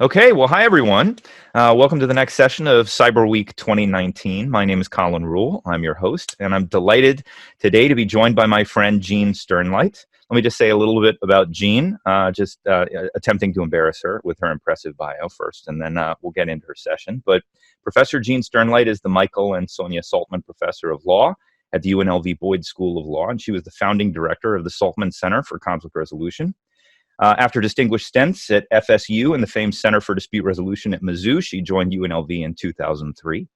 Okay, well, hi everyone. Welcome to the next session of Cyberweek 2019. My name is Colin Rule. I'm your host, and I'm delighted today to be joined by my friend Jean Sternlight. Let me just say a little bit about Jean, attempting to embarrass her with her impressive bio first, and then we'll get into her session. But Professor Jean Sternlight is the Michael and Sonia Saltman Professor of Law at the UNLV Boyd School of Law, and she was the founding director of the Saltman Center for Conflict Resolution. After distinguished stints at FSU and the famed Center for Dispute Resolution at Mizzou, she joined UNLV in 2003.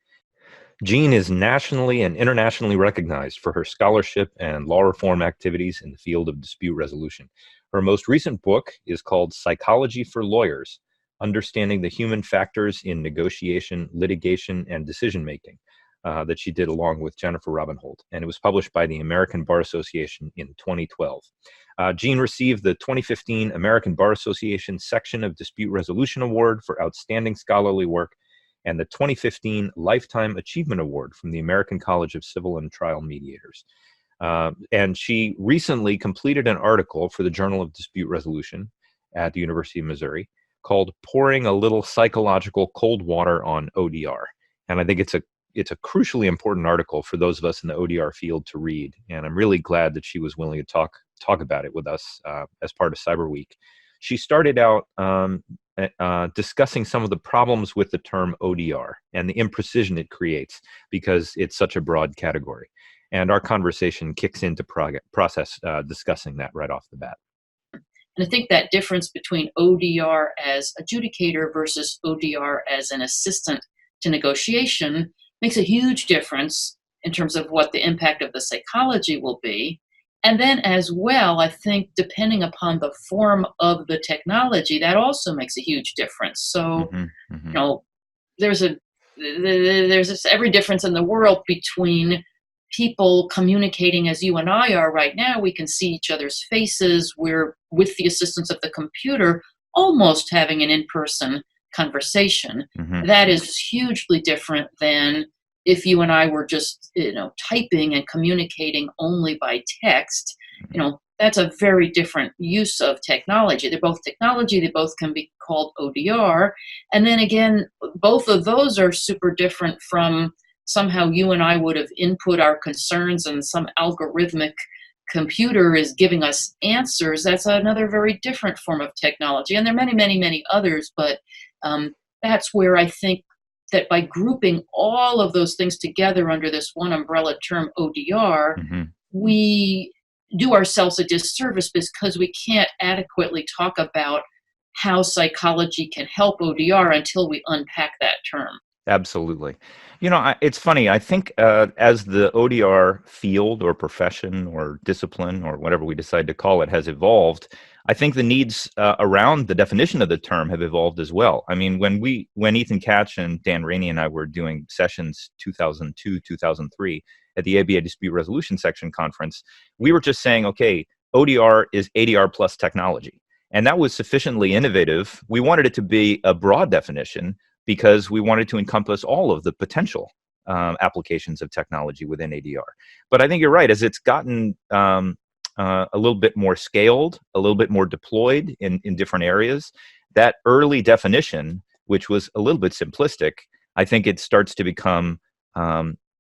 Jean is nationally and internationally recognized for her scholarship and law reform activities in the field of dispute resolution. Her most recent book is called Psychology for Lawyers: Understanding the Human Factors in Negotiation, Litigation, and Decision-Making, that she did along with Jennifer Robinhold, and it was published by the American Bar Association in 2012. Jean received the 2015 American Bar Association Section of Dispute Resolution Award for Outstanding Scholarly Work and the 2015 Lifetime Achievement Award from the American College of Civil and Trial Mediators. And she recently completed an article for the Journal of Dispute Resolution at the University of Missouri called Pouring a Little Psychological Cold Water on ODR. And I think it's a crucially important article for those of us in the ODR field to read. And I'm really glad that she was willing to talk about it with us as part of Cyberweek. She started out discussing some of the problems with the term ODR and the imprecision it creates because it's such a broad category. And our conversation kicks into process discussing that right off the bat. And I think that difference between ODR as adjudicator versus ODR as an assistant to negotiation makes a huge difference in terms of what the impact of the psychology will be. And then as well, I think depending upon the form of the technology, that also makes a huge difference. So, you know, there's every difference in the world between people communicating as you and I are right now. We can see each other's faces. We're, with the assistance of the computer, almost having an in-person conversation. That is hugely different than if you and I were just, typing and communicating only by text. That's a very different use of technology. They're both technology. They both can be called ODR. And then again, both of those are super different from somehow you and I would have input our concerns and some algorithmic computer is giving us answers. That's another very different form of technology. And there are many, many, many others, but that's where I think that by grouping all of those things together under this one umbrella term ODR, we do ourselves a disservice because we can't adequately talk about how psychology can help ODR until we unpack that term. Absolutely. It's funny. I think as the ODR field or profession or discipline or whatever we decide to call it has evolved, I think the needs around the definition of the term have evolved as well. I mean, when Ethan Katch and Dan Rainey and I were doing sessions 2002, 2003 at the ABA Dispute Resolution Section Conference, we were just saying, okay, ODR is ADR plus technology. And that was sufficiently innovative. We wanted it to be a broad definition because we wanted to encompass all of the potential applications of technology within ADR. But I think you're right. As it's gotten a little bit more scaled, a little bit more deployed in different areas, that early definition, which was a little bit simplistic, I think it starts to become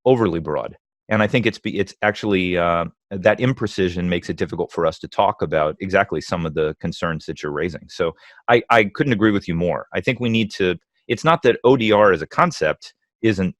overly broad. And I think it's actually that imprecision makes it difficult for us to talk about exactly some of the concerns that you're raising. So I couldn't agree with you more. I think we need to. It's not that ODR as a concept isn't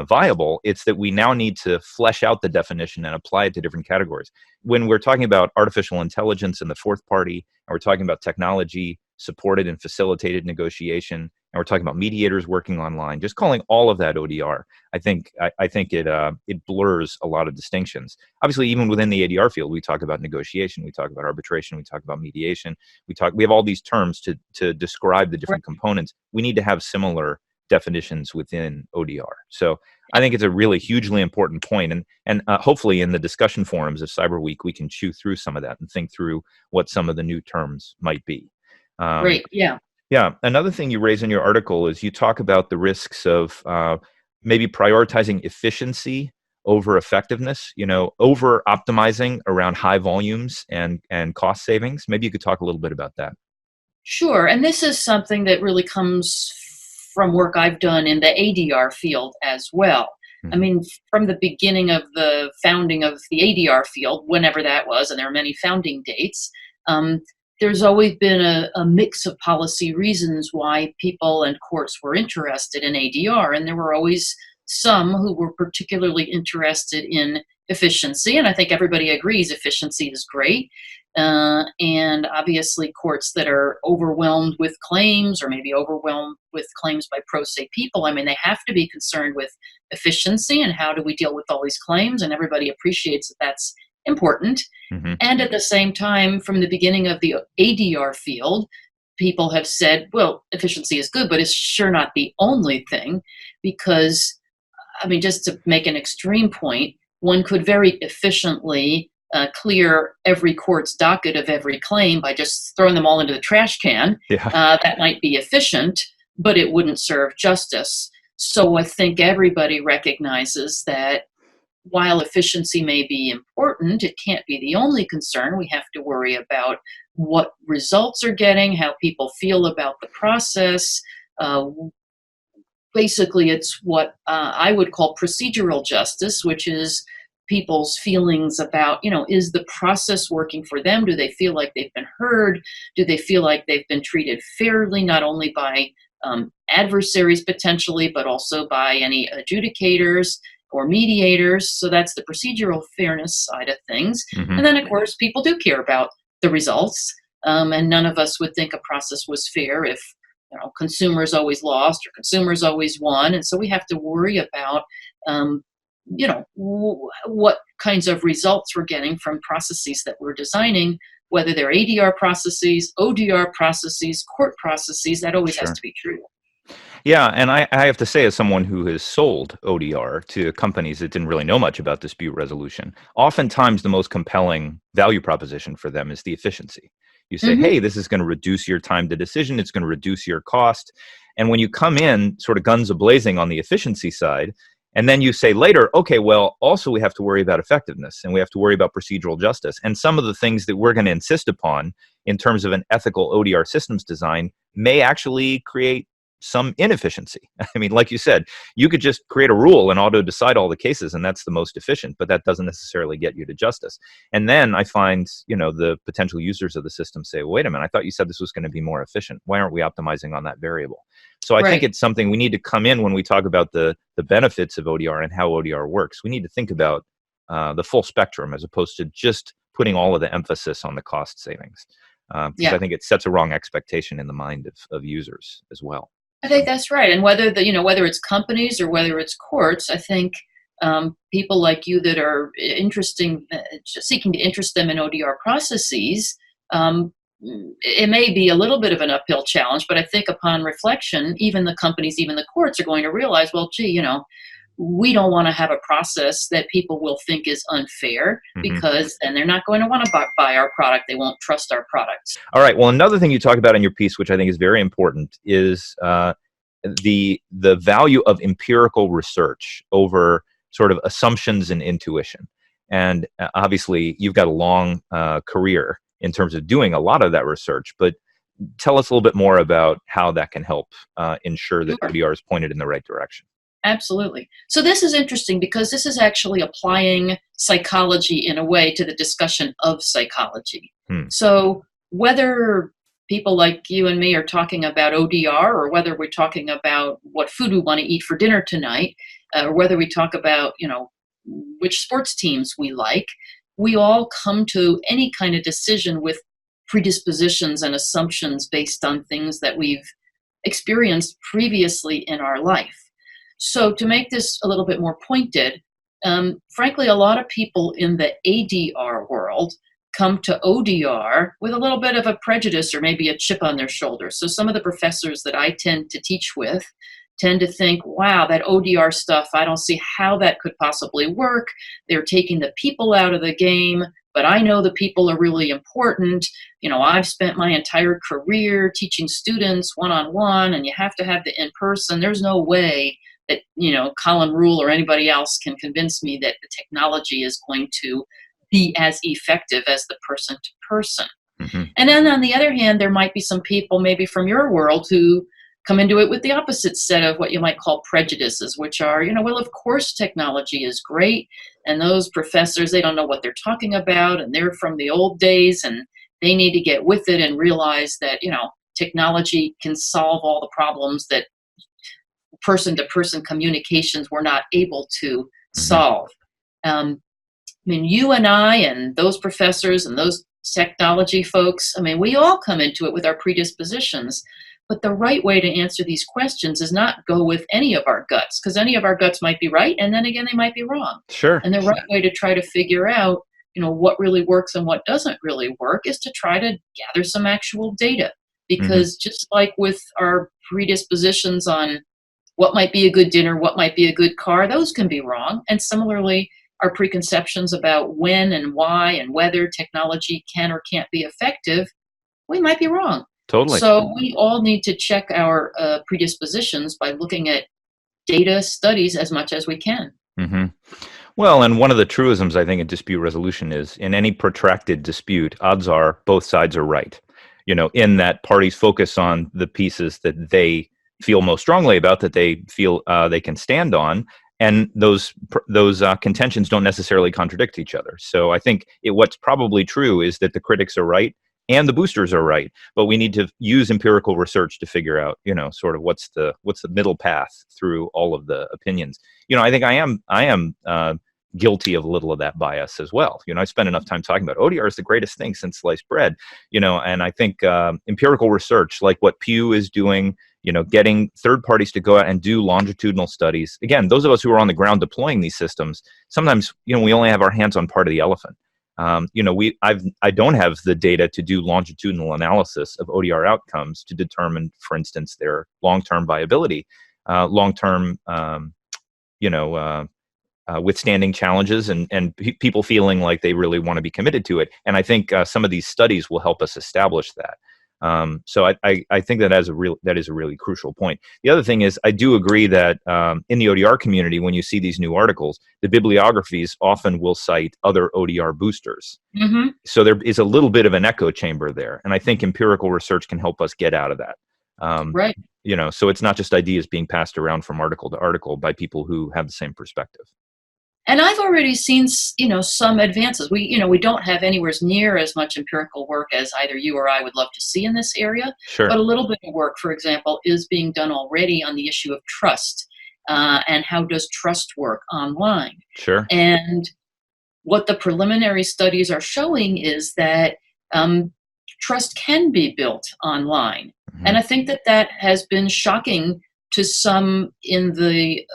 viable. It's that we now need to flesh out the definition and apply it to different categories. When we're talking about artificial intelligence and the fourth party, and we're talking about technology supported and facilitated negotiation, and we're talking about mediators working online, just calling all of that ODR, I think it blurs a lot of distinctions. Obviously, even within the ADR field, we talk about negotiation, we talk about arbitration, we talk about mediation, we have all these terms to describe the different components. We need to have similar definitions within ODR. So I think it's a really hugely important point, and hopefully in the discussion forums of Cyberweek, we can chew through some of that and think through what some of the new terms might be. Great, yeah. Yeah. Another thing you raise in your article is you talk about the risks of maybe prioritizing efficiency over effectiveness, over optimizing around high volumes and cost savings. Maybe you could talk a little bit about that. Sure. And this is something that really comes from work I've done in the ADR field as well. I Hmm. mean, from the beginning of the founding of the ADR field, whenever that was, and there are many founding dates, um, there's always been a mix of policy reasons why people and courts were interested in ADR. And there were always some who were particularly interested in efficiency. And I think everybody agrees efficiency is great. And obviously, courts that are overwhelmed with claims or maybe overwhelmed with claims by pro se people, I mean, they have to be concerned with efficiency and how do we deal with all these claims. And everybody appreciates that that's important. Hmm. And at the same time, from the beginning of the ADR field, people have said, well, efficiency is good, but it's sure not the only thing because I mean, just to make an extreme point, one could very efficiently clear every court's docket of every claim by just throwing them all into the trash can. Yeah. That might be efficient, but it wouldn't serve justice. So I think everybody recognizes that while efficiency may be important, it can't be the only concern. We have to worry about what results are getting, how people feel about the process, uh, basically it's what I would call procedural justice, which is people's feelings about, is the process working for them? Do they feel like they've been heard? Do they feel like they've been treated fairly, not only by adversaries potentially, but also by any adjudicators or mediators? So that's the procedural fairness side of things. Hmm. And then, of course, people do care about the results. And none of us would think a process was fair if consumers always lost or consumers always won, and so we have to worry about what kinds of results we're getting from processes that we're designing, whether they're ADR processes, ODR processes, court processes. That always has Sure. to be true. Yeah, and I have to say, as someone who has sold ODR to companies that didn't really know much about dispute resolution, oftentimes the most compelling value proposition for them is the efficiency. You say, Hmm. hey, this is going to reduce your time to decision, it's going to reduce your cost. And when you come in sort of guns a-blazing on the efficiency side, and then you say later, okay, well, also we have to worry about effectiveness and we have to worry about procedural justice. And some of the things that we're going to insist upon in terms of an ethical ODR systems design may actually create some inefficiency. I mean, like you said, you could just create a rule and auto decide all the cases, and that's the most efficient, but that doesn't necessarily get you to justice. And then I find, the potential users of the system say, wait a minute, I thought you said this was going to be more efficient. Why aren't we optimizing on that variable? So I think Right. it's something we need to come in when we talk about the benefits of ODR and how ODR works. We need to think about the full spectrum as opposed to just putting all of the emphasis on the cost savings. Because I Yeah. think it sets a wrong expectation in the mind of users as well. I So. think that's right. And whether it's companies or whether it's courts, I think people like you that are seeking to interest them in ODR processes, um, it may be a little bit of an uphill challenge, but I think upon reflection, even the companies, even the courts are going to realize, well, gee, we don't want to have a process that people will think is unfair Mhm. because then they're not going to want to buy our product. They won't trust our products. All right. Well, another thing you talk about in your piece, which I think is very important, is the value of empirical research over sort of assumptions and intuition. And obviously, you've got a long career in terms of doing a lot of that research. But tell us a little bit more about how that can help ensure that Sure. ODR is pointed in the right direction. Absolutely. So this is interesting because this is actually applying psychology in a way to the discussion of psychology. Hmm. So whether people like you and me are talking about ODR or whether we're talking about what food we want to eat for dinner tonight, or whether we talk about, which sports teams we like, we all come to any kind of decision with predispositions and assumptions based on things that we've experienced previously in our life. So, to make this a little bit more pointed, frankly, a lot of people in the ADR world come to ODR with a little bit of a prejudice or maybe a chip on their shoulder. So, some of the professors that I tend to teach with tend to think, wow, that ODR stuff, I don't see how that could possibly work. They're taking the people out of the game, but I know the people are really important. I've spent my entire career teaching students one on one, and you have to have the in person. There's no way that Colin Rule or anybody else can convince me that the technology is going to be as effective as the person to person. Hmm. And then on the other hand, there might be some people maybe from your world who come into it with the opposite set of what you might call prejudices, which are, well, of course technology is great. And those professors, they don't know what they're talking about, and they're from the old days, and they need to get with it and realize that, technology can solve all the problems that person to person communications were not able to Hmm. solve. I mean, you and I and those professors and those technology folks, I mean, we all come into it with our predispositions. But the right way to answer these questions is not go with any of our guts, because any of our guts might be right, and then again, they might be wrong. Sure. And the right way to try to figure out, what really works and what doesn't really work is to try to gather some actual data. Hmm. Because just like with our predispositions on what might be a good dinner, what might be a good car, those can be wrong. And similarly, our preconceptions about when and why and whether technology can or can't be effective, we might be wrong. Totally. So we all need to check our predispositions by looking at data studies as much as we can. Hmm. Well, and one of the truisms I think in dispute resolution is in any protracted dispute, odds are both sides are right. In that parties focus on the pieces that they feel most strongly about, that they feel they can stand on, and those contentions don't necessarily contradict each other. So I think what's probably true is that the critics are right and the boosters are right, but we need to use empirical research to figure out, sort of what's the middle path through all of the opinions. I think I am guilty of a little of that bias as well. I spend enough time talking about ODR is the greatest thing since sliced bread, and I think empirical research, like what Pew is doing, getting third parties to go out and do longitudinal studies. Again, those of us who are on the ground deploying these systems, sometimes, we only have our hands on part of the elephant. I don't have the data to do longitudinal analysis of ODR outcomes to determine, for instance, their long-term viability, long-term, withstanding challenges, and people feeling like they really want to be committed to it. And I think some of these studies will help us establish that. So I think that is a really crucial point. The other thing is, I do agree that in the ODR community, when you see these new articles, the bibliographies often will cite other ODR boosters. Hmm. So there is a little bit of an echo chamber there, and I think empirical research can help us get out of that. Um, Right. so it's not just ideas being passed around from article to article by people who have the same perspective. And I've already seen, some advances. We don't have anywhere near as much empirical work as either you or I would love to see in this area, but Sure, a little bit of work, for example, is being done already on the issue of trust, and how does trust work online. sure. And what the preliminary studies are showing is that um, trust can be built online. Hmm. And I think that has been shocking to some in the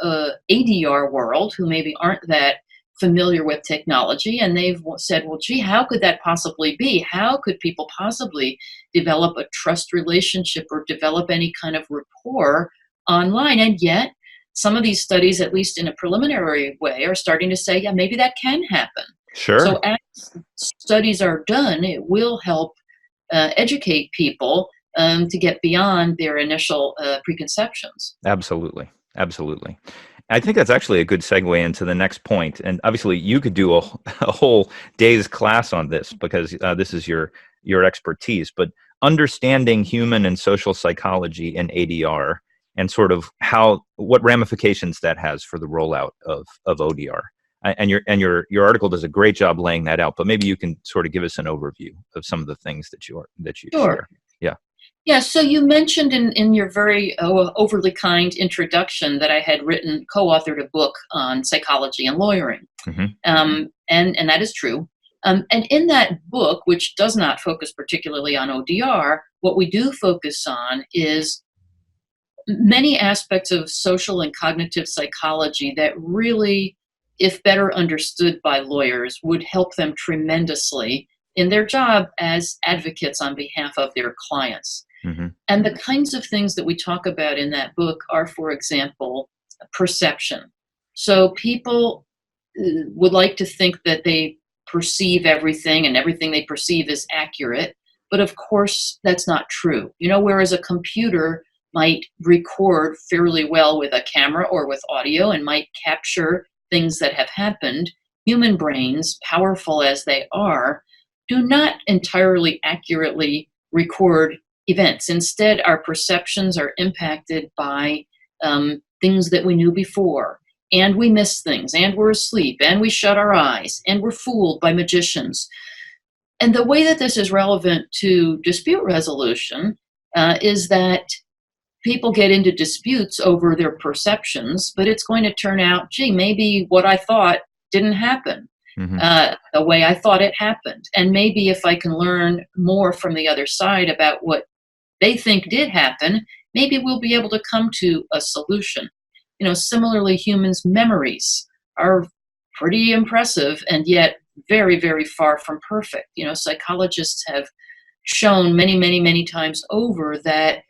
ADR world who maybe aren't that familiar with technology. And they've said, well, gee, how could that possibly be? How could people possibly develop a trust relationship or develop any kind of rapport online? And yet, some of these studies, at least in a preliminary way, are starting to say, yeah, maybe that can happen. So Sure. as studies are done, it will help educate people to get beyond their initial preconceptions. Absolutely. Absolutely. I think that's actually a good segue into the next point. And obviously, you could do a whole day's class on this because this is your expertise. But understanding human and social psychology in ADR and sort of what ramifications that has for the rollout of ODR. And your article does a great job laying that out. But maybe you can sort of give us an overview of some of the things that you Sure. share. Yeah. Yeah, so you mentioned in your very overly kind introduction that I had co-authored a book on psychology and lawyering. Hmm. And that is true. And in that book, which does not focus particularly on ODR, what we do focus on is many aspects of social and cognitive psychology that really, if better understood by lawyers, would help them tremendously in their job as advocates on behalf of their clients. Hmm. And the kinds of things that we talk about in that book are, for example, perception. So people would like to think that they perceive everything and everything they perceive is accurate. But of course, that's not true. Whereas a computer might record fairly well with a camera or with audio and might capture things that have happened, human brains, powerful as they are, do not entirely accurately record events. Instead, our perceptions are impacted by things that we knew before, and we miss things, and we're asleep, and we shut our eyes, and we're fooled by magicians. And the way that this is relevant to dispute resolution is that people get into disputes over their perceptions, but it's going to turn out, gee, maybe what I thought didn't happen Hmm. the way I thought it happened. And maybe if I can learn more from the other side about what they think did happen, maybe we'll be able to come to a solution. Similarly, humans' memories are pretty impressive and yet very, very far from perfect. Psychologists have shown many, many, many times over that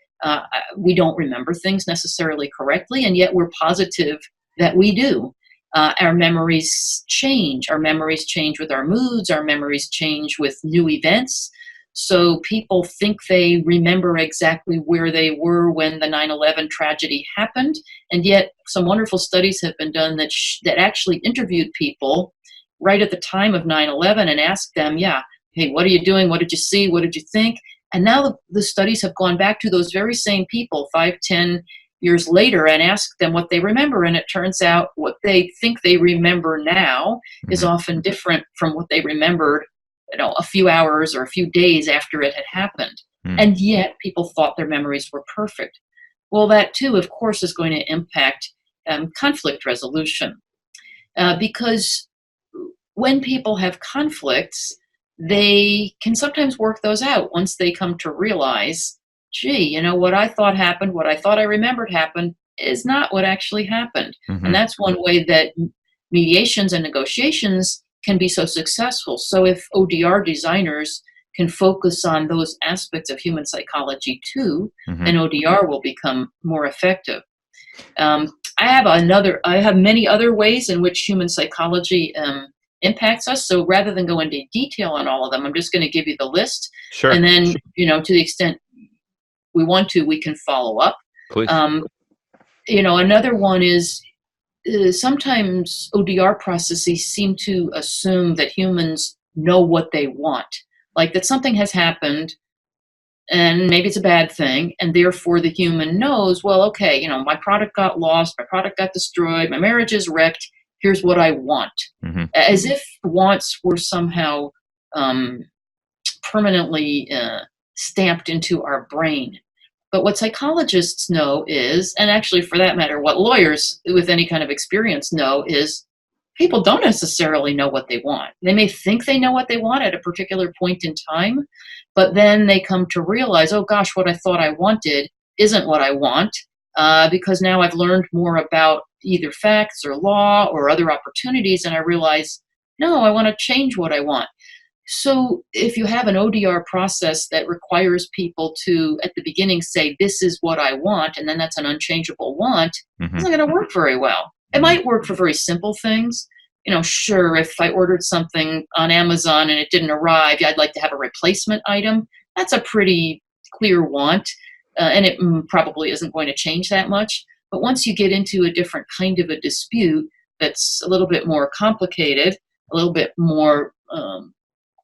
we don't remember things necessarily correctly, and yet we're positive that we do. Our memories change. Our memories change with our moods. Our memories change with new events. So people think they remember exactly where they were when the 9/11 tragedy happened, and yet some wonderful studies have been done that actually interviewed people right at the time of 9/11 and asked them, yeah, hey, what are you doing? What did you see? What did you think? And now the studies have gone back to those very same people 5, 10 years later and asked them what they remember. And it turns out what they think they remember now is Hmm. often different from what they remembered, a few hours or a few days after it had happened. Hmm. And yet people thought their memories were perfect. Well, that too, of course, is going to impact conflict resolution because when people have conflicts, they can sometimes work those out once they come to realize, gee, what I thought happened, what I thought I remembered happened, is not what actually happened. And Hmm. that's one way that mediations and negotiations can be so successful. So if ODR designers can focus on those aspects of human psychology too, Hmm. then ODR will become more effective. I have many other ways in which human psychology impacts us. So rather than go into detail on all of them, I'm just going to give you the list, and Sure. then to the extent we want to, we can follow up. Please. Um, Another one is sometimes ODR processes seem to assume that humans know what they want, like that something has happened and maybe it's a bad thing, and therefore the human knows, well, okay, my product got lost, my product got destroyed, my marriage is wrecked, here's what I want. Hmm. As if wants were somehow um, permanently stamped into our brain. But what psychologists know is, and actually for that matter, what lawyers with any kind of experience know is, people don't necessarily know what they want. They may think they know what they want at a particular point in time, but then they come to realize, oh gosh, what I thought I wanted isn't what I want, because now I've learned more about either facts or law or other opportunities, and I realize, no, I want to change what I want. So if you have an ODR process that requires people to, at the beginning, say, this is what I want, and then that's an unchangeable want, Hmm. it's not going to work very well. It Hmm. might work for very simple things. Sure, if I ordered something on Amazon and it didn't arrive, I'd like to have a replacement item. That's a pretty clear want, and it probably isn't going to change that much. But once you get into a different kind of a dispute that's a little bit more complicated, a little bit more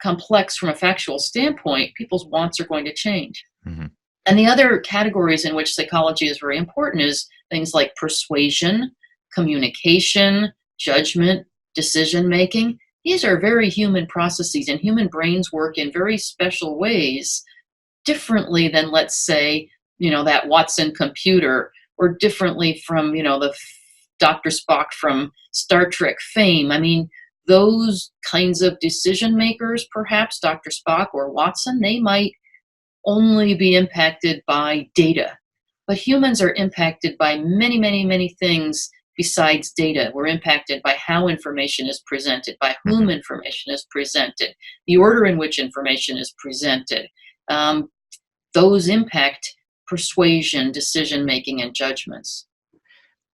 complex from a factual standpoint, people's wants are going to change. Hmm. And the other categories in which psychology is very important is things like persuasion, communication, judgment, decision making. These are very human processes, and human brains work in very special ways, differently than, let's say, that Watson computer, or differently from, the Dr. Spock from Star Trek fame. I mean, those kinds of decision makers, perhaps Dr. Spock or Watson, they might only be impacted by data. But humans are impacted by many, many, many things besides data. We're impacted by how information is presented, by Hmm. whom information is presented, the order in which information is presented. Um, those impact persuasion, decision making, and judgments.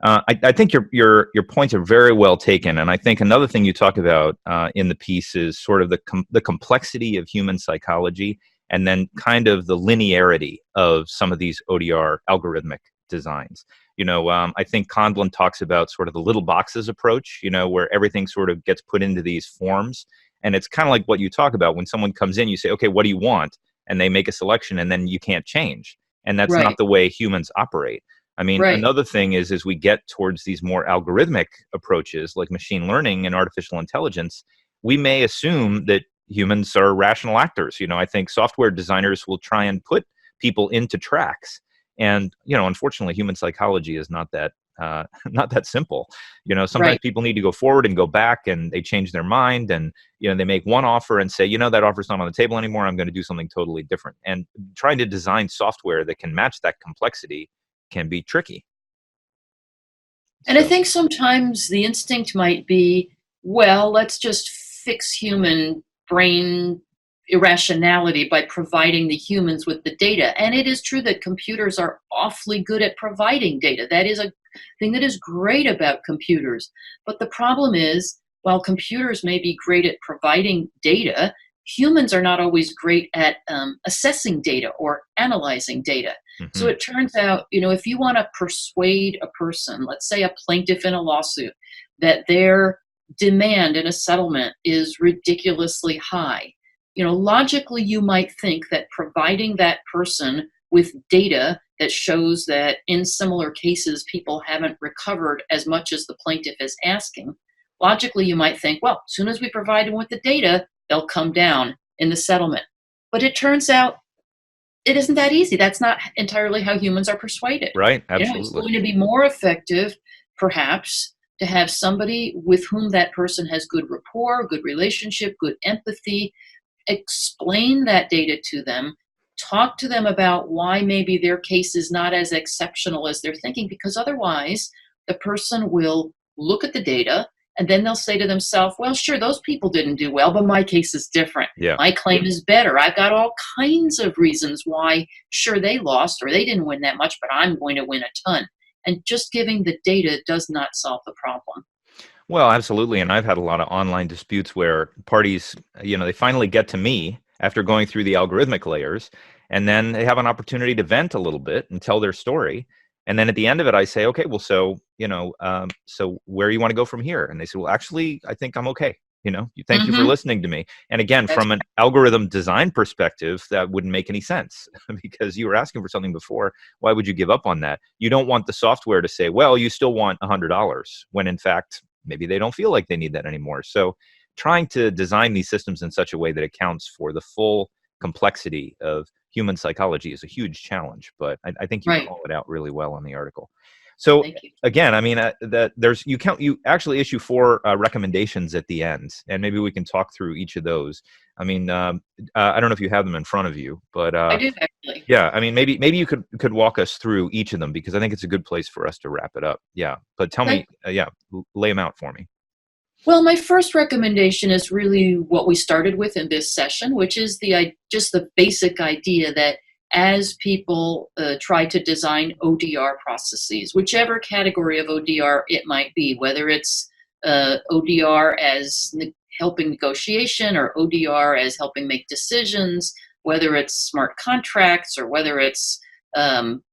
I think your points are very well taken, and I think another thing you talk about in the piece is sort of the complexity of human psychology, and then kind of the linearity of some of these ODR algorithmic designs. I think Conlon talks about sort of the little boxes approach. Where everything sort of gets put into these forms, And it's kind of like what you talk about when someone comes in, you say, okay, what do you want? And they make a selection, and then you can't change. And that's not Right. the way humans operate. I mean, Right. another thing is as we get towards these more algorithmic approaches like machine learning and artificial intelligence, we may assume that humans are rational actors. I think software designers will try and put people into tracks. And, unfortunately, human psychology is not that not that simple. Sometimes Right. people need to go forward and go back, and they change their mind, and they make one offer and say, that offer's not on the table anymore. I'm going to do something totally different. And trying to design software that can match that complexity can be tricky. And I So, think sometimes the instinct might be, well, let's just fix human brain irrationality by providing the humans with the data. And it is true that computers are awfully good at providing data. That is a thing that is great about computers. But the problem is, while computers may be great at providing data, humans are not always great at assessing data or analyzing data. So mhm. it turns out, if you want to persuade a person, let's say a plaintiff in a lawsuit, that their demand in a settlement is ridiculously high, logically you might think that providing that person with data that shows that in similar cases people haven't recovered as much as the plaintiff is asking, logically you might think, well, as soon as we provide them with the data, they'll come down in the settlement. But it turns out it isn't that easy. That's not entirely how humans are persuaded. Right, It's absolutely. going to be more effective, perhaps, to have somebody with whom that person has good rapport, good relationship, good empathy, explain that data to them, talk to them about why maybe their case is not as exceptional as they're thinking, because otherwise the person will look at the data and then they'll say to themselves, well, sure, those people didn't do well, but my case is different. Yeah. My claim is better. I've got all kinds of reasons why, sure, they lost or they didn't win that much, but I'm going to win a ton. And just giving the data does not solve the problem. Well, absolutely. And I've had a lot of online disputes where parties, they finally get to me after going through the algorithmic layers, and then they have an opportunity to vent a little bit and tell their story. And then at the end of it, I say, okay, well, so where you want to go from here? And they say, well, actually, I think I'm okay. Thank you for Hmm. listening to me. And again, That's from an algorithm design perspective, that wouldn't make any sense because you were asking for something before. Why would you give up on that? You don't want the software to say, well, you still want $100, when in fact, maybe they don't feel like they need that anymore. So trying to design these systems in such a way that accounts for the full complexity of human psychology is a huge challenge, but I think you right. call it out really well in the article. So Thank you. again, I mean, that you actually issue 4 recommendations at the end, and maybe we can talk through each of those. I mean, I don't know if you have them in front of you, but I do actually. yeah, I mean, maybe you could walk us through each of them, because I think it's a good place for us to wrap it up. Yeah, but tell Okay. me, yeah, lay them out for me. Well, my first recommendation is really what we started with in this session, which is just the basic idea that as people try to design ODR processes, whichever category of ODR it might be, whether it's ODR as helping negotiation or ODR as helping make decisions, whether it's smart contracts or whether it's um,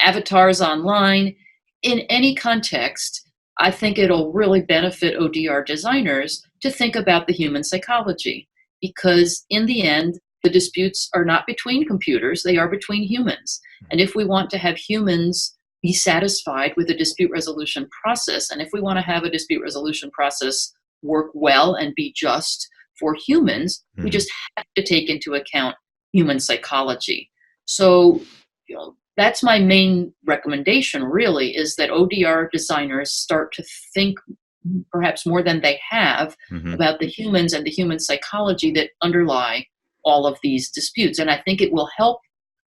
avatars online, in any context, I think it'll really benefit ODR designers to think about the human psychology, because in the end, the disputes are not between computers, they are between humans. And if we want to have humans be satisfied with the dispute resolution process, and if we want to have a dispute resolution process work well and be just for humans, we Mhm. just have to take into account human psychology. So, that's my main recommendation, really, is that ODR designers start to think perhaps more than they have Mhm. about the humans and the human psychology that underlie all of these disputes. And I think it will help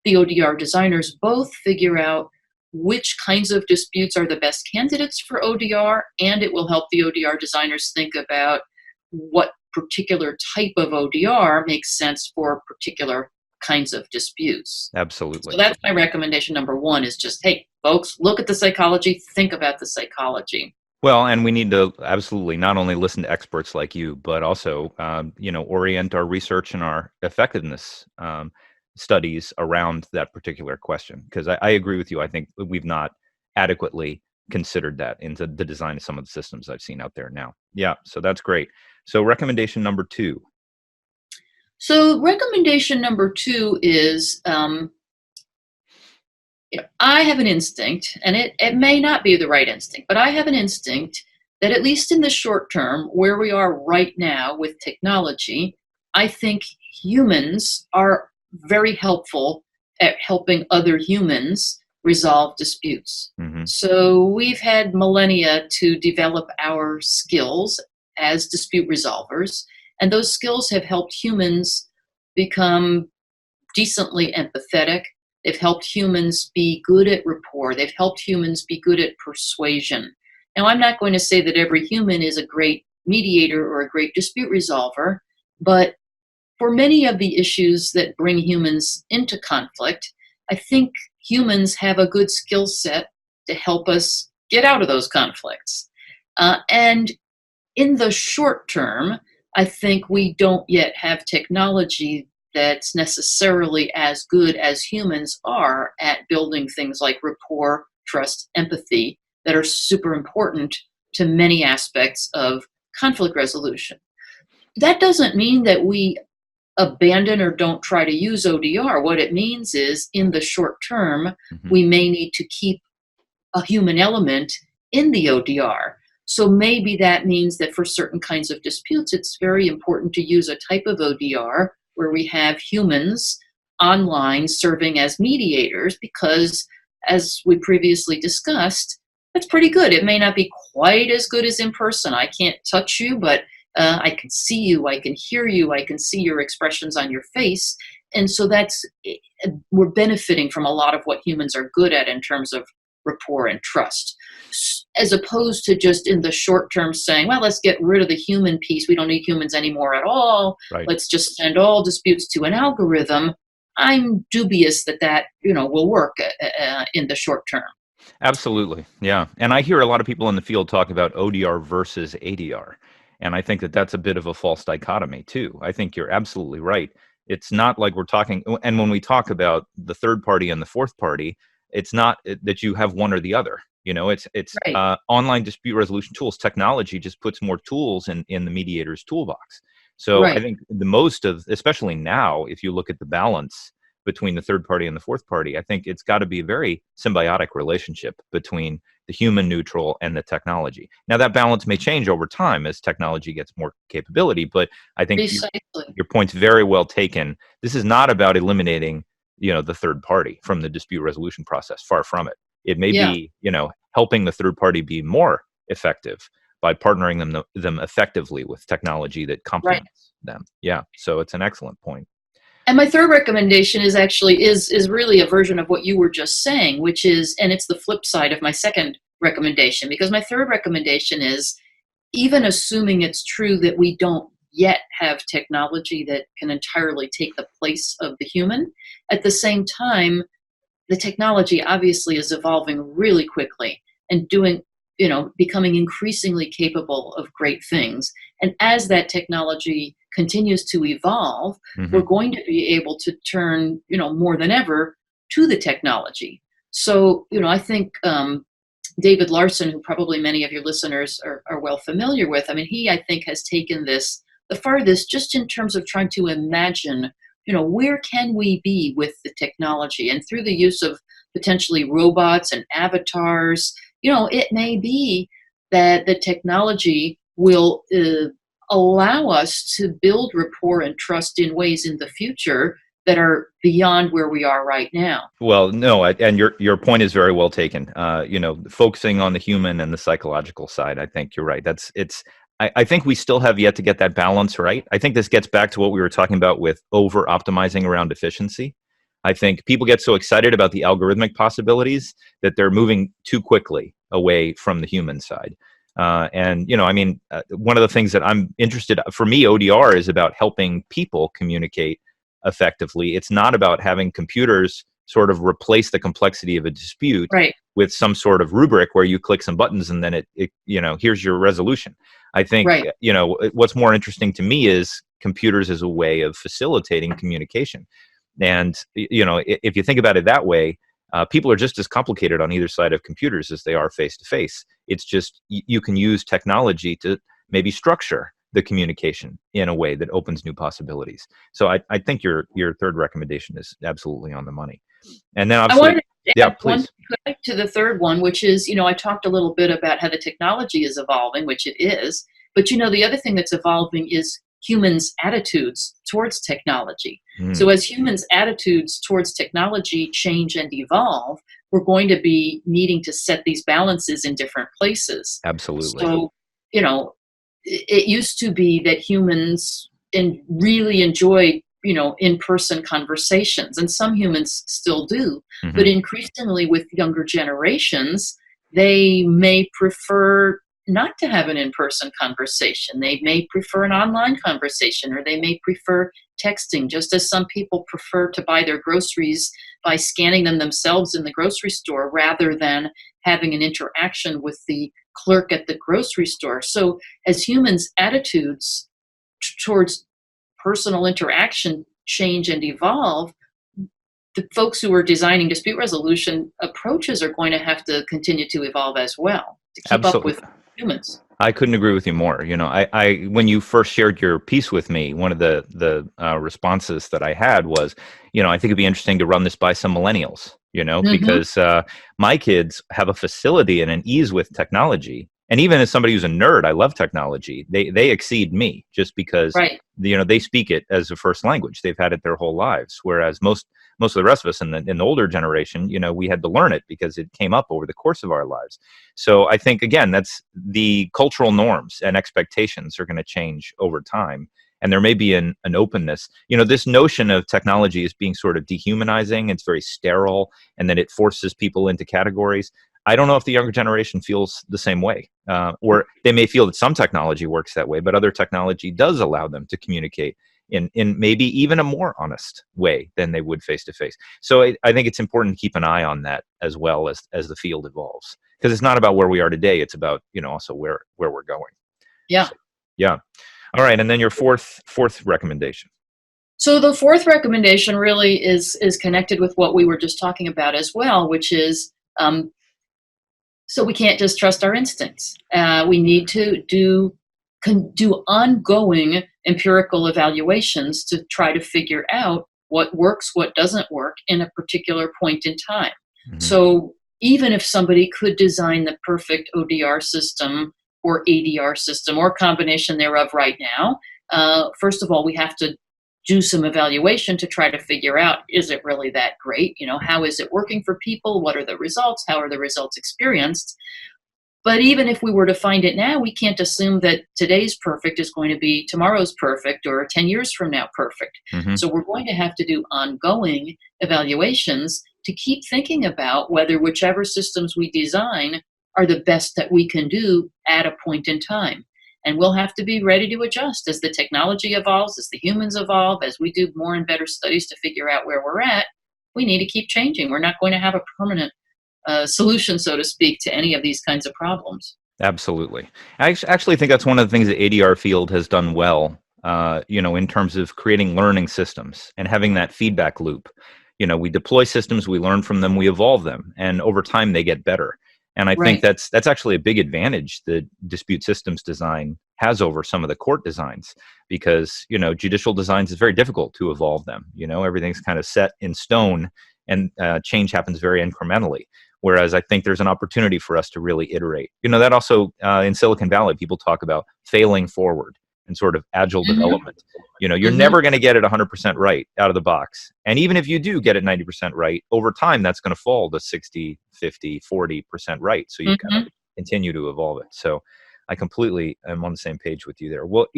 the ODR designers both figure out which kinds of disputes are the best candidates for ODR, and it will help the ODR designers think about what particular type of ODR makes sense for particular kinds of disputes. So Absolutely. that's my recommendation number one, is just, hey, folks, look at the psychology, think about the psychology. Well, and we need to absolutely not only listen to experts like you, but also, orient our research and our effectiveness studies around that particular question. Because I agree with you. I think we've not adequately considered that into the design of some of the systems I've seen out there now. Yeah, so that's great. So recommendation number 2. So recommendation number 2 is, I have an instinct, and it may not be the right instinct, but I have an instinct that at least in the short term, where we are right now with technology, I think humans are very helpful at helping other humans resolve disputes. Hmm. So we've had millennia to develop our skills as dispute resolvers, and those skills have helped humans become decently empathetic. They've helped humans be good at rapport. They've helped humans be good at persuasion. Now, I'm not going to say that every human is a great mediator or a great dispute resolver, but for many of the issues that bring humans into conflict, I think humans have a good skill set to help us get out of those conflicts. And in the short term, I think we don't yet have technology that's necessarily as good as humans are at building things like rapport, trust, empathy that are super important to many aspects of conflict resolution. That doesn't mean that we abandon or don't try to use ODR. What it means is in the short term, Hmm. we may need to keep a human element in the ODR. So maybe that means that for certain kinds of disputes, it's very important to use a type of ODR where we have humans online serving as mediators because, as we previously discussed, that's pretty good. It may not be quite as good as in person. I can't touch you, but I can see you, I can hear you, I can see your expressions on your face. And so we're benefiting from a lot of what humans are good at in terms of rapport and trust, as opposed to just in the short term saying, well, let's get rid of the human piece. We don't need humans anymore at all. Right. Let's just send all disputes to an algorithm. I'm dubious that will work in the short term. Absolutely. Yeah. And I hear a lot of people in the field talk about ODR versus ADR. And I think that that's a bit of a false dichotomy too. I think you're absolutely right. It's not like we're talking, and when we talk about the third party and the fourth party, it's not that you have one or the other. It's Right. online dispute resolution tools. Technology just puts more tools in the mediator's toolbox. So I Right. think the most of, especially now, if you look at the balance between the third party and the fourth party, I think it's got to be a very symbiotic relationship between the human neutral and the technology. Now that balance may change over time as technology gets more capability, but I think Precisely. your point's very well taken. This is not about eliminating, the third party from the dispute resolution process. Far from it. It may Yeah. be, helping the third party be more effective by partnering them effectively with technology that Right. complements them. Yeah. So it's an excellent point. And my third recommendation is really a version of what you were just saying, which is, and it's the flip side of my second recommendation, because my third recommendation is, even assuming it's true that we don't yet have technology that can entirely take the place of the human, at the same time, the technology obviously is evolving really quickly and becoming increasingly capable of great things. And as that technology continues to evolve, we're Hmm. going to be able to turn, more than ever to the technology. So, I think David Larson, who probably many of your listeners are well familiar with, I mean, he, I think, has taken this the farthest just in terms of trying to imagine, where can we be with the technology? And through the use of potentially robots and avatars, it may be that the technology will allow us to build rapport and trust in ways in the future that are beyond where we are right now. Well, no, and your point is very well taken. Focusing on the human and the psychological side, I think you're right. I think we still have yet to get that balance right. I think this gets back to what we were talking about with over optimizing around efficiency. I think people get so excited about the algorithmic possibilities that they're moving too quickly away from the human side. One of the things that I'm interested, for me, ODR is about helping people communicate effectively. It's not about having computers sort of replace the complexity of a dispute Right, with some sort of rubric where you click some buttons and then here's your resolution. I think, right, what's more interesting to me is computers as a way of facilitating communication. And, if you think about it that way, people are just as complicated on either side of computers as they are face to face. It's just you can use technology to maybe structure the communication in a way that opens new possibilities. So I think your third recommendation is absolutely on the money. And then I obviously, wanted to yeah, add one please. thing to the third one, which is, I talked a little bit about how the technology is evolving, which it is. But, the other thing that's evolving is humans' attitudes towards technology. So Mm, as humans' attitudes towards technology change and evolve, we're going to be needing to set these balances in different places. absolutely. So, it used to be that humans really enjoyed in-person conversations, and some humans still do, but Hmm. increasingly with younger generations, they may prefer not to have an in-person conversation. They may prefer an online conversation, or they may prefer texting, just as some people prefer to buy their groceries by scanning them themselves in the grocery store rather than having an interaction with the clerk at the grocery store. So as humans' attitudes towards personal interaction change and evolve, the folks who are designing dispute resolution approaches are going to have to continue to evolve as well to keep up with Absolutely. humans. I couldn't agree with you more. I when you first shared your piece with me, one of the responses that I had was, I think it'd be interesting to run this by some millennials. Hmm. Because my kids have a facility and an ease with technology, and even as somebody who's a nerd, I love technology. They exceed me just because Right. they speak it as a first language. They've had it their whole lives, whereas most of the rest of us in the older generation, we had to learn it because it came up over the course of our lives. So I think, again, that's the cultural norms and expectations are going to change over time. And there may be an openness. This notion of technology as being sort of dehumanizing, it's very sterile, and then it forces people into categories. I don't know if the younger generation feels the same way, or they may feel that some technology works that way, but other technology does allow them to communicate in maybe even a more honest way than they would face to face. So I think it's important to keep an eye on that as well as the field evolves, because it's not about where we are today. It's about also where we're going. Yeah. So, yeah. All right, and then your fourth recommendation. So the fourth recommendation really is connected with what we were just talking about as well, which is so we can't just trust our instincts. We need to do ongoing empirical evaluations to try to figure out what works, what doesn't work in a particular point in time. Hmm. So even if somebody could design the perfect ODR system or ADR system or combination thereof right now, first of all, we have to do some evaluation to try to figure out, is it really that great? How is it working for people? What are the results? How are the results experienced? But even if we were to find it now, we can't assume that today's perfect is going to be tomorrow's perfect or 10 years from now perfect. Hmm. So we're going to have to do ongoing evaluations to keep thinking about whether whichever systems we design are the best that we can do at a point in time. And we'll have to be ready to adjust as the technology evolves, as the humans evolve, as we do more and better studies to figure out where we're at. We need to keep changing. We're not going to have a permanent solution, so to speak, to any of these kinds of problems. Absolutely. Actually think that's one of the things the ADR field has done well, in terms of creating learning systems and having that feedback loop. We deploy systems, we learn from them, we evolve them, and over time they get better. And I think Right. that's actually a big advantage that dispute systems design has over some of the court designs, because judicial designs is very difficult to evolve them. Everything's kind of set in stone, and change happens very incrementally. Whereas I think there's an opportunity for us to really iterate. That also in Silicon Valley, people talk about failing forward and sort of agile Hmm. development. You're Hmm. never going to get it 100% right out of the box. And even if you do get it 90% right, over time, that's going to fall to 60, 50, 40% right. So you've got to Hmm. continue to evolve it. So I completely am on the same page with you there. Well,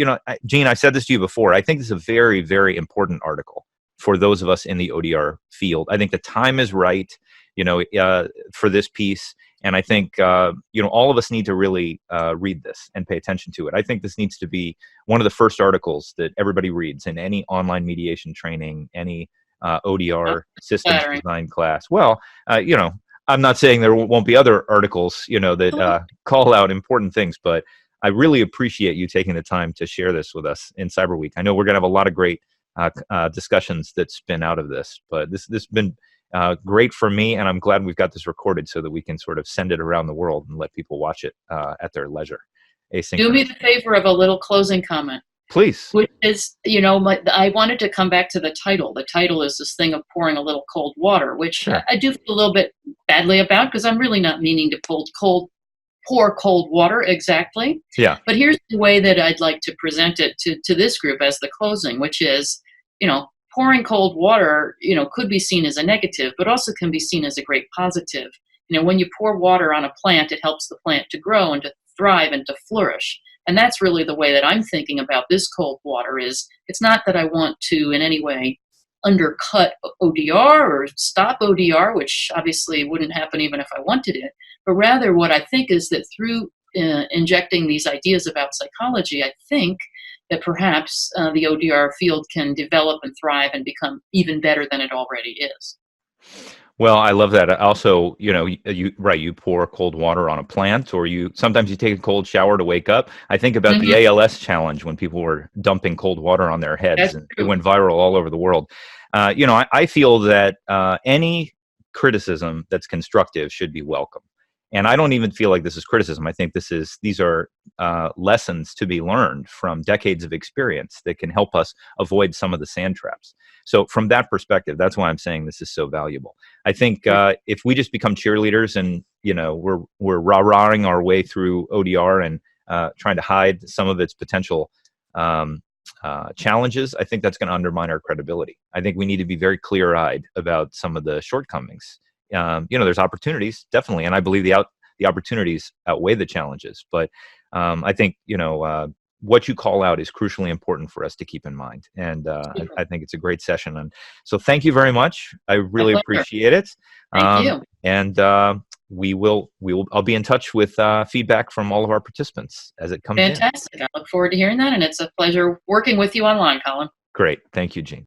Gene, I said this to you before. I think this is a very, very important article for those of us in the ODR field. I think the time is right, for this piece. And I think, all of us need to really read this and pay attention to it. I think this needs to be one of the first articles that everybody reads in any online mediation training, any ODR systems Flattering. design class. Well, I'm not saying there won't be other articles, that call out important things, but I really appreciate you taking the time to share this with us in Cyberweek. I know we're going to have a lot of great discussions that spin out of this, but this has been great for me, and I'm glad we've got this recorded so that we can sort of send it around the world and let people watch it at their leisure. Do me asynchronous. the favor of a little closing comment, Please. which is, I wanted to come back to the title. The title is this thing of pouring a little cold water, which Sure. I do feel a little bit badly about because I'm really not meaning to pour cold water exactly. Yeah. But here's the way that I'd like to present it to this group as the closing, which is, pouring cold water, could be seen as a negative, but also can be seen as a great positive. When you pour water on a plant, it helps the plant to grow and to thrive and to flourish. And that's really the way that I'm thinking about this cold water is it's not that I want to in any way undercut ODR or stop ODR, which obviously wouldn't happen even if I wanted it, but rather what I think is that through injecting these ideas about psychology, I think that perhaps the ODR field can develop and thrive and become even better than it already is. Well, I love that. Also, you pour cold water on a plant, or sometimes you take a cold shower to wake up. I think about the Mhm. ALS challenge when people were dumping cold water on their heads, That's and it true. went viral all over the world. I feel that any criticism that's constructive should be welcome. And I don't even feel like this is criticism. I think these are lessons to be learned from decades of experience that can help us avoid some of the sand traps. So from that perspective, that's why I'm saying this is so valuable. I think if we just become cheerleaders and we're rah-rahing our way through ODR and trying to hide some of its potential challenges, I think that's going to undermine our credibility. I think we need to be very clear-eyed about some of the shortcomings. There's opportunities, definitely, and I believe the opportunities outweigh the challenges. But I think what you call out is crucially important for us to keep in mind. And I think it's a great session. And so thank you very much. I My really pleasure. appreciate it. Thank you. And I'll be in touch with feedback from all of our participants as it comes in. Fantastic. I look forward to hearing that, and it's a pleasure working with you online, Colin. Great. Thank you, Gene.